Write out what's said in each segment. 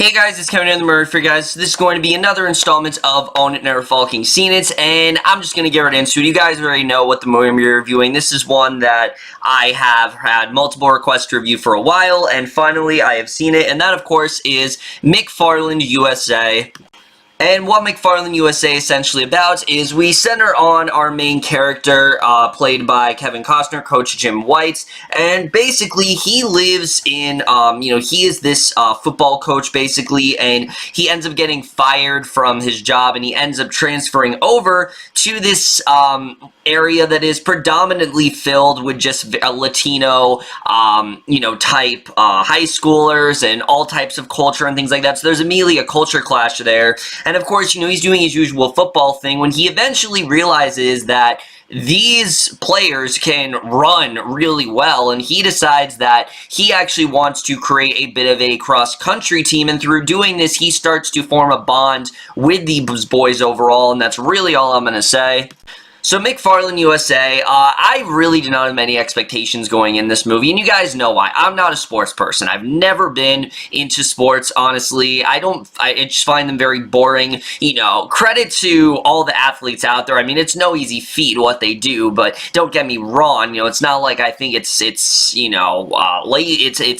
Hey guys, it's Kevin in the Murray for you guys. This is going to be another installment of Own It, Never Falking, Seen It, and I'm just going to get right into it. You guys already know what the movie I'm reviewing. This is one that I have had multiple requests to review for a while, and finally I have seen it, and that of course is McFarland USA. And what McFarland USA is essentially about is we center on our main character, played by Kevin Costner, Coach Jim White, and basically he lives in, he is this football coach basically, and he ends up getting fired from his job, and he ends up transferring over to this area that is predominantly filled with just Latino, type high schoolers and all types of culture and things like that. So there's immediately a culture clash there. And of course, he's doing his usual football thing when he eventually realizes that these players can run really well, and he decides that he actually wants to create a bit of a cross-country team, and through doing this, he starts to form a bond with these boys overall, and that's really all I'm going to say. So McFarland USA, I really did not have many expectations going in this movie, and you guys know why. I'm not a sports person. I've never been into sports, honestly. I just find them very boring. Credit to all the athletes out there. I mean, it's no easy feat what they do, but don't get me wrong. It's not like I think it's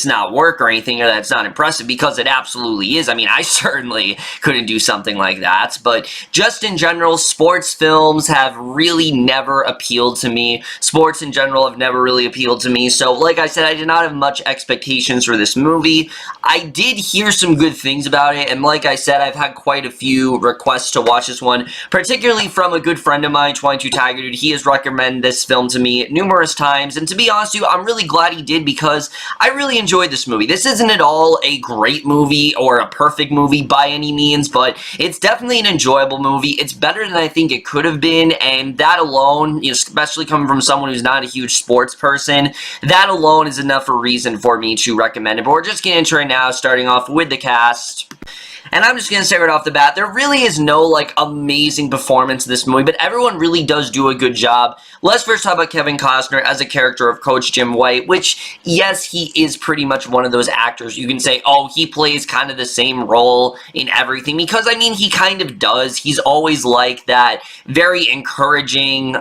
not work or anything or that's not impressive, because it absolutely is. I mean, I certainly couldn't do something like that, but just in general, sports films have really never appealed to me. Sports in general have never really appealed to me. So, like I said, I did not have much expectations for this movie. I did hear some good things about it, and like I said, I've had quite a few requests to watch this one, particularly from a good friend of mine, 22 Tiger Dude. He has recommended this film to me numerous times, and to be honest with you, I'm really glad he did, because I really enjoyed this movie. This isn't at all a great movie or a perfect movie by any means, but it's definitely an enjoyable movie. It's better than I think it could have been, and that alone, especially coming from someone who's not a huge sports person, that alone is enough a reason for me to recommend it. But we're just getting into it right now, starting off with the cast. And I'm just going to say right off the bat, there really is no, amazing performance in this movie, but everyone really does do a good job. Let's first talk about Kevin Costner as a character of Coach Jim White, which, yes, he is pretty much one of those actors. You can say, oh, he plays kind of the same role in everything, because, I mean, he kind of does. He's always like that very encouraging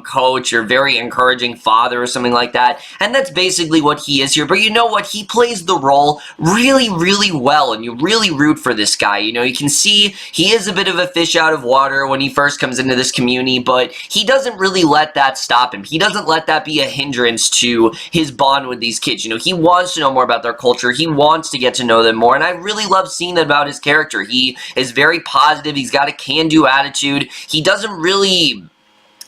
coach or very encouraging father or something like that, and that's basically what he is here. But you know what? He plays the role really, really well, and you really root for this guy. You can see he is a bit of a fish out of water when he first comes into this community, but he doesn't really let that stop him. He doesn't let that be a hindrance to his bond with these kids. He wants to know more about their culture. He wants to get to know them more, and I really love seeing that about his character. He is very positive. He's got a can-do attitude. He doesn't really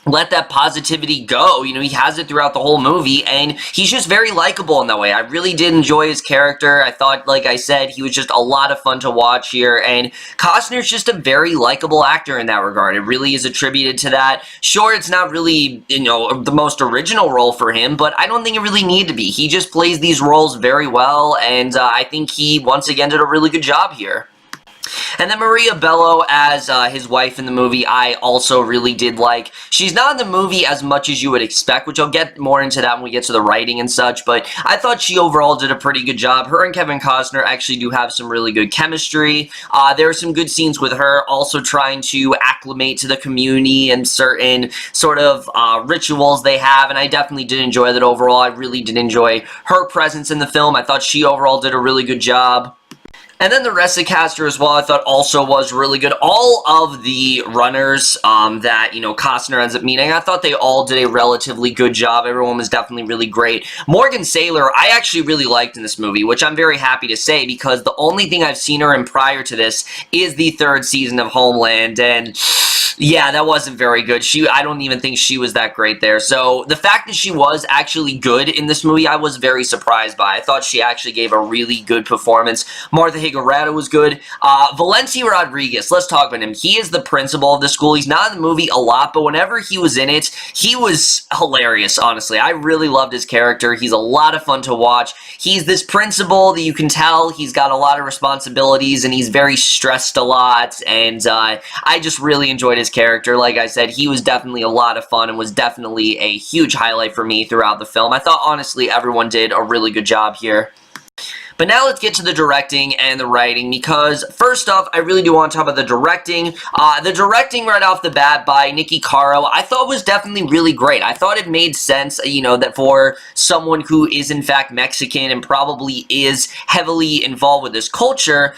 let that positivity go. He has it throughout the whole movie, and he's just very likable in that way. I really did enjoy his character. I thought, like I said, he was just a lot of fun to watch here, and Costner's just a very likable actor in that regard. It really is attributed to that. Sure, it's not really, the most original role for him, but I don't think it really needed to be. He just plays these roles very well, and I think he, once again, did a really good job here. And then Maria Bello as his wife in the movie, I also really did like. She's not in the movie as much as you would expect, which I'll get more into that when we get to the writing and such, but I thought she overall did a pretty good job. Her and Kevin Costner actually do have some really good chemistry. There are some good scenes with her also trying to acclimate to the community and certain sort of rituals they have, and I definitely did enjoy that overall. I really did enjoy her presence in the film. I thought she overall did a really good job. And then the rest of the caster as well, I thought also was really good. All of the runners that, Costner ends up meeting, I thought they all did a relatively good job. Everyone was definitely really great. Morgan Saylor, I actually really liked in this movie, which I'm very happy to say, because the only thing I've seen her in prior to this is the 3rd season of Homeland, and yeah, that wasn't very good. I don't even think she was that great there. So the fact that she was actually good in this movie, I was very surprised by. I thought she actually gave a really good performance. Martha Higareda was good. Valente Rodriguez, let's talk about him. He is the principal of the school. He's not in the movie a lot, but whenever he was in it, he was hilarious, honestly. I really loved his character. He's a lot of fun to watch. He's this principal that you can tell he's got a lot of responsibilities, and he's very stressed a lot, and I just really enjoyed his character. Like I said, he was definitely a lot of fun and was definitely a huge highlight for me throughout the film. I thought, honestly, everyone did a really good job here. But now let's get to the directing and the writing, because first off, I really do want to talk about the directing. The directing right off the bat by Niki Caro, I thought was definitely really great. I thought it made sense, you know, that for someone who is in fact Mexican and probably is heavily involved with this culture,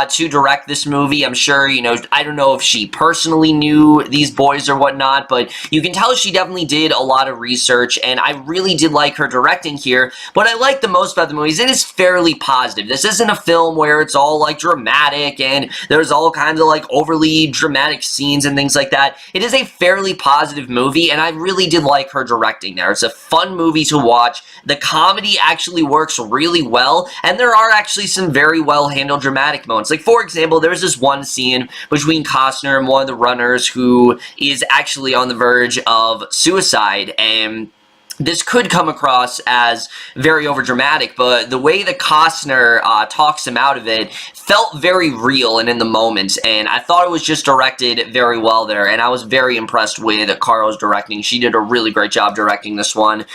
to direct this movie. I'm sure, you know, I don't know if she personally knew these boys or whatnot, but you can tell she definitely did a lot of research, and I really did like her directing here. What I like the most about the movie is it is fairly positive. This isn't a film where it's all like dramatic and there's all kinds of like overly dramatic scenes and things like that. It is a fairly positive movie, and I really did like her directing there. It's a fun movie to watch. The comedy actually works really well, and there are actually some very well handled dramatic moments. Like, for example, there's this one scene between Costner and one of the runners who is actually on the verge of suicide, and this could come across as very overdramatic, but the way that Costner talks him out of it felt very real and in the moment, and I thought it was just directed very well there, and I was very impressed with Caro's directing. She did a really great job directing this one.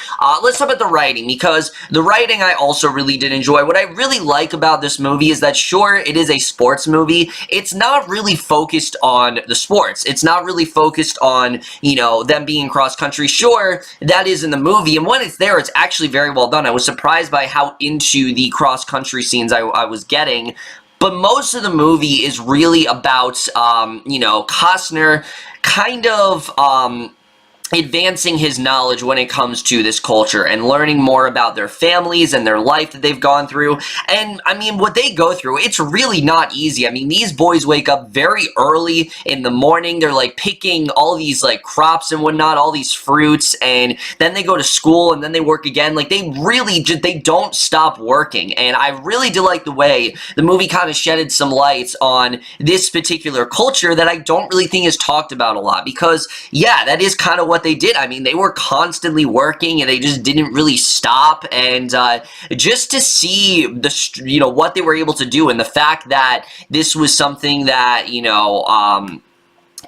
Let's talk about the writing, because the writing I also really did enjoy. What I really like about this movie is that, sure, it is a sports movie. It's not really focused on the sports. It's not really focused on, you know, them being cross-country. Sure, that is in the movie, and when it's there, it's actually very well done. I was surprised by how into the cross-country scenes I was getting, but most of the movie is really about, you know, Costner kind of, advancing his knowledge when it comes to this culture and learning more about their families and their life that they've gone through. And I mean, what they go through, it's really not easy. I mean, these boys wake up very early in the morning. They're like picking all these like crops and whatnot, all these fruits, and then they go to school and then they work again. Like, they really just, they don't stop working. And I really do like the way the movie kind of shedded some lights on this particular culture that I don't really think is talked about a lot, because yeah, that is kind of what they did. I mean, they were constantly working and they just didn't really stop, and just to see the, you know, what they were able to do, and the fact that this was something that, you know,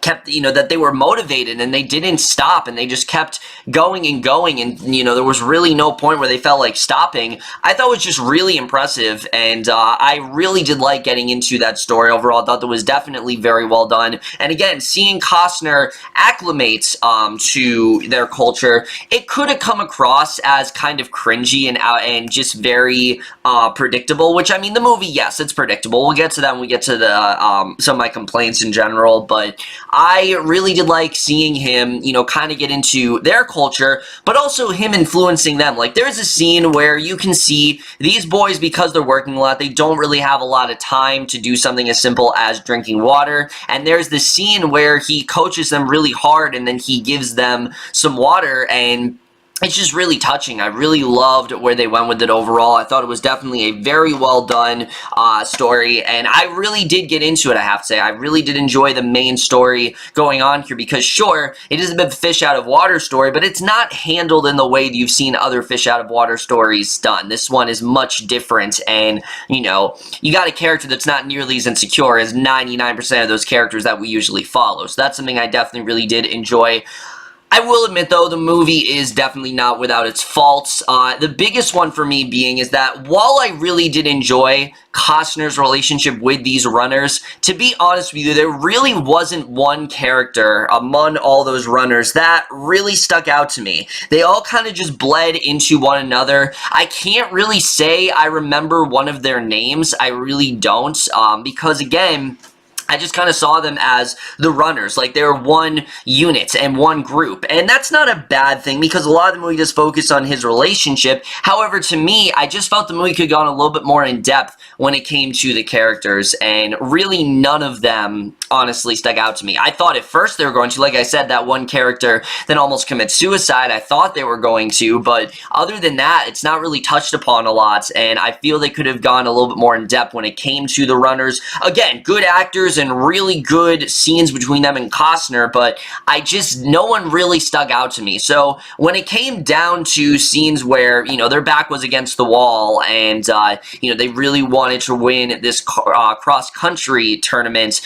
kept, you know, that they were motivated and they didn't stop and they just kept going and going, and, you know, there was really no point where they felt like stopping. I thought it was just really impressive, and I really did like getting into that story overall. I thought that was definitely very well done, and again, seeing Costner acclimate to their culture, it could have come across as kind of cringy and just very predictable, which, I mean, the movie, yes, it's predictable. We'll get to that when we get to the some of my complaints in general, but I really did like seeing him, you know, kind of get into their culture, but also him influencing them. Like, there's a scene where you can see these boys, because they're working a lot, they don't really have a lot of time to do something as simple as drinking water, and there's this scene where he coaches them really hard, and then he gives them some water, and it's just really touching. I really loved where they went with it overall. I thought it was definitely a very well done story, and I really did get into it, I have to say. I really did enjoy the main story going on here, because sure, it is a bit of a fish out of water story, but it's not handled in the way that you've seen other fish out of water stories done. This one is much different, and, you know, you got a character that's not nearly as insecure as 99% of those characters that we usually follow. So that's something I definitely really did enjoy. I will admit, though, the movie is definitely not without its faults. The biggest one for me being is that while I really did enjoy Costner's relationship with these runners, to be honest with you, there really wasn't one character among all those runners that really stuck out to me. They all kind of just bled into one another. I can't really say I remember one of their names. I really don't, because, again, I just kind of saw them as the runners, like they're one unit and one group, and that's not a bad thing, because a lot of the movie does focus on his relationship. However, to me, I just felt the movie could have gone a little bit more in depth when it came to the characters, and really none of them honestly stuck out to me. I thought at first they were going to, like I said, that one character that almost commits suicide, I thought they were going to, but other than that, it's not really touched upon a lot, and I feel they could have gone a little bit more in depth when it came to the runners. Again, good actors, characters and really good scenes between them and Costner, but no one really stuck out to me. So when it came down to scenes where, you know, their back was against the wall and, you know, they really wanted to win this cross-country tournament,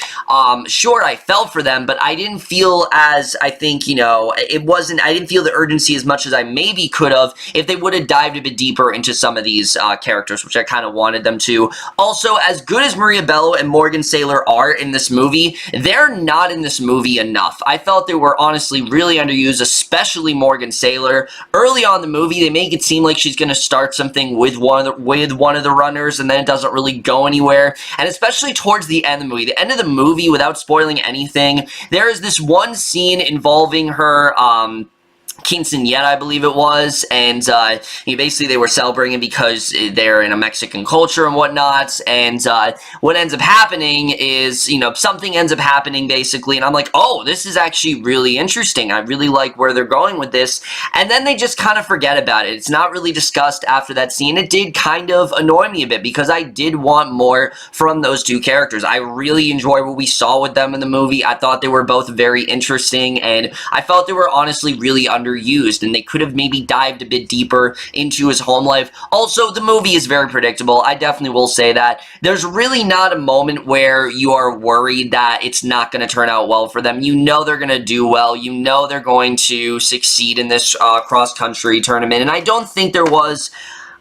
sure, I felt for them, but I didn't feel as, I think, you know, I didn't feel the urgency as much as I maybe could have if they would have dived a bit deeper into some of these characters, which I kind of wanted them to. Also, as good as Maria Bello and Morgan Saylor are in this movie, they're not in this movie enough. I felt they were honestly really underused, especially Morgan Saylor. Early on in the movie, they make it seem like she's going to start something with one of the runners, and then it doesn't really go anywhere. And especially towards the end of the movie, without spoiling anything, there is this one scene involving her, quinceañera, I believe it was, and basically they were celebrating because they're in a Mexican culture and whatnot, and what ends up happening is, you know, something ends up happening basically, and I'm like, oh, this is actually really interesting. I really like where they're going with this, and then they just kind of forget about it. It's not really discussed after that scene. It did kind of annoy me a bit because I did want more from those two characters. I really enjoyed what we saw with them in the movie. I thought they were both very interesting, and I felt they were honestly really underused, and they could have maybe dived a bit deeper into his home life. Also, the movie is very predictable. I definitely will say that. There's really not a moment where you are worried that it's not going to turn out well for them. You know they're going to do well. You know they're going to succeed in this cross-country tournament, and I don't think there was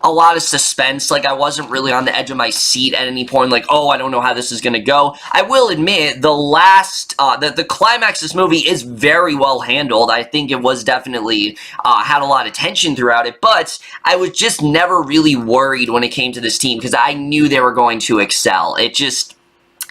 a lot of suspense. Like, I wasn't really on the edge of my seat at any point, like, oh, I don't know how this is going to go. I will admit, the climax of this movie is very well handled. I think it was definitely, had a lot of tension throughout it, but I was just never really worried when it came to this team, because I knew they were going to excel.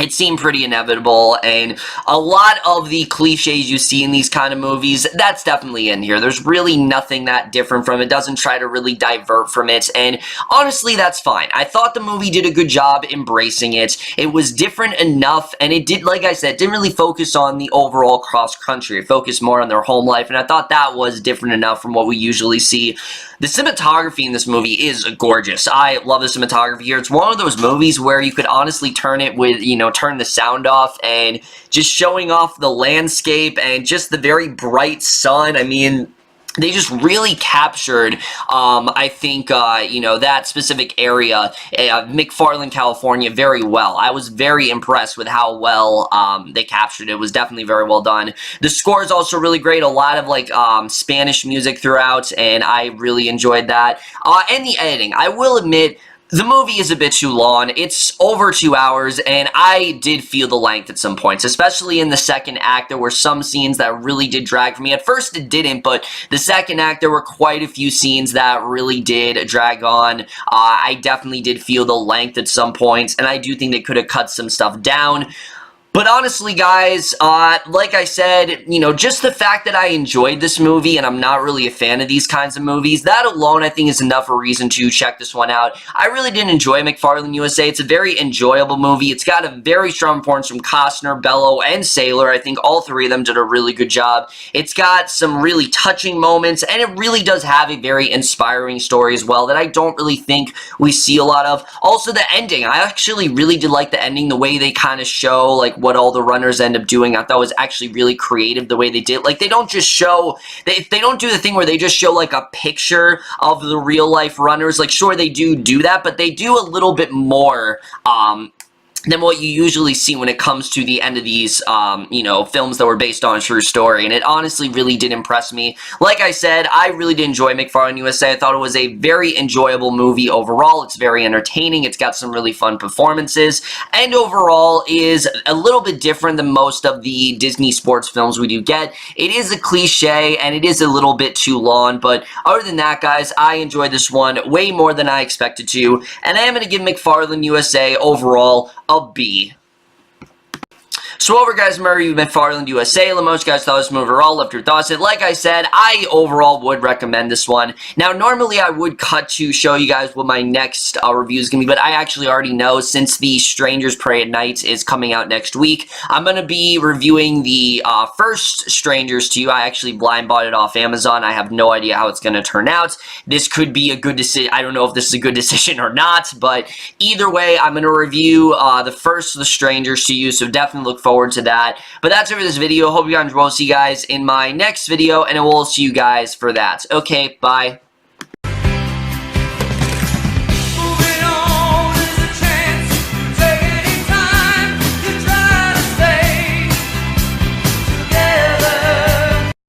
It seemed pretty inevitable, and a lot of the cliches you see in these kind of movies, that's definitely in here. There's really nothing that different from it. It doesn't try to really divert from it, and honestly, that's fine. I thought the movie did a good job embracing it. It was different enough, and it did, like I said, didn't really focus on the overall cross-country. It focused more on their home life, and I thought that was different enough from what we usually see. The cinematography in this movie is gorgeous. I love the cinematography here. It's one of those movies where you could honestly turn it with, you know, turn the sound off and just showing off the landscape and just the very bright sun. I mean, they just really captured, I think, you know, that specific area, McFarland, California, very well. I was very impressed with how well they captured it. It was definitely very well done. The score is also really great. A lot of, like, Spanish music throughout, and I really enjoyed that. And the editing. I will admit, the movie is a bit too long. It's over 2 hours, and I did feel the length at some points, especially in the second act. There were some scenes that really did drag for me. At first, it didn't, but the second act, there were quite a few scenes that really did drag on. I definitely did feel the length at some points, and I do think they could have cut some stuff down. But honestly, guys, like I said, you know, just the fact that I enjoyed this movie, and I'm not really a fan of these kinds of movies, that alone, I think, is enough of a reason to check this one out. I really did enjoy McFarland USA. It's a very enjoyable movie. It's got a very strong performance from Costner, Bello, and Saylor. I think all three of them did a really good job. It's got some really touching moments, and it really does have a very inspiring story as well that I don't really think we see a lot of. Also, the ending. I actually really did like the ending, the way they kind of show, like, what all the runners end up doing. I thought was actually really creative the way they did. Like, they don't just show, they don't do the thing where they just show like a picture of the real life runners. Like, sure, they do that, but they do a little bit more than what you usually see when it comes to the end of these, you know, films that were based on a true story, and it honestly really did impress me. Like I said, I really did enjoy McFarland USA. I thought it was a very enjoyable movie overall. It's very entertaining. It's got some really fun performances, and overall is a little bit different than most of the Disney sports films we do get. It is a cliche, and it is a little bit too long, but other than that, guys, I enjoyed this one way more than I expected to, and I am going to give McFarland USA overall a B. So So over, guys, Murray, McFarland, USA. Most guys thought this movie overall. Left your thoughts. And like I said, I overall would recommend this one. Now, normally I would cut to show you guys what my next review is going to be, but I actually already know since the Strangers Prey at Night is coming out next week. I'm going to be reviewing the first Strangers to You. I actually blind bought it off Amazon. I have no idea how it's going to turn out. This could be a good decision. I don't know if this is a good decision or not, but either way, I'm going to review the first of the Strangers to You, so definitely look forward to that. But that's it for this video. Hope you guys will see you guys in my next video, and I will see you guys for that. Okay, bye.